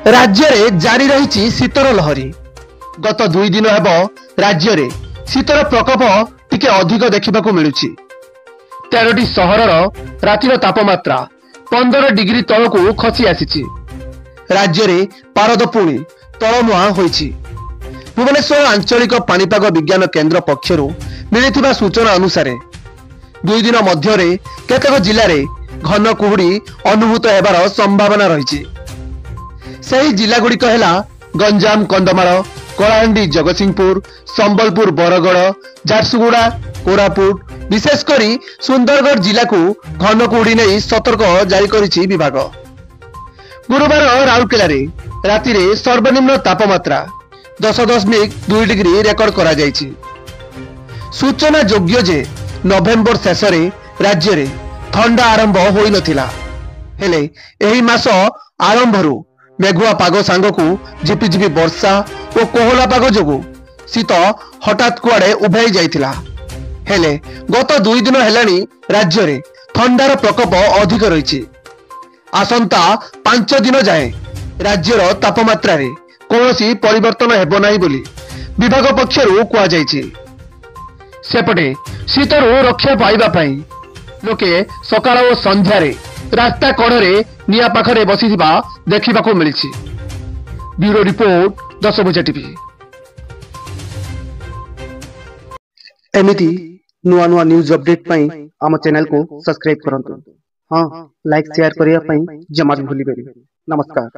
राज्य में जारी रही शीतर लहरी। गत 2 दिन हेब राज्य में शीतर प्रकोप टिके अधिक देखा मिलूँ। 13टी सहरर रातिर तापमात्रा 15 डिग्री तल को खसी आसी। राज्य में पारद पुणी तलमुआ होईछि। भुवनेश्वर आंचलिक पाणीपाग विज्ञान केन्द्र पक्षर मिलिथिबा सूचना अनुसार 2 दिन मध्य केतेक जिले में घन कुहुड़ी अनुभूत हेबार संभावना रही। सही जिलागुड़िक है गंजाम कंधमाल कलाहांडी जगतसिंहपुर संबलपुर बरगड़ झारसुगुड़ा कोरापुट विशेषकर सुंदरगढ़ जिला को घन कुहुड़ी नहीं सतर्क जारी करिछि विभाग। गुरुवार राउरकेला राति रे सर्वनिम्न तापमात्रा 10.2 डिग्री रेकर्ड करा जायछि। सूचना योग्य जे नवेम्बर शेष राज्य में ठंडा आरंभ होई नथिला। हेले एही मास आरंभरू मेघुआ पाग सांगकू झिपिझिपि वर्षा और कोहला पाग जोगु शीत हठात कुआड़े उभै जाइथिला। हेले गत 2 दिन हेलानी राज्य में ठंडार प्रकोप अधिक रही। आसंता 5 दिन जाए राज्यर तापमात्रा रे कौनसी परिवर्तन हेबो नाही बोली विभाग पक्षरु कुआ जायछि। सेपटे शीतरु रक्षा पाइबा पई लोके सकाळ और संध्यारे रास्ता कड़े निया पाखरे बसिथिबा देखिबाको मिलिछि। ब्यूरो रिपोर्ट 10 भुजा टीवी। एमिति नुआ नुआ न्यूज अपडेट पई आम चैनल को सब्सक्राइब करंतु। हां लाइक शेयर करिया पई जमा भी भूली बेरी। नमस्कार।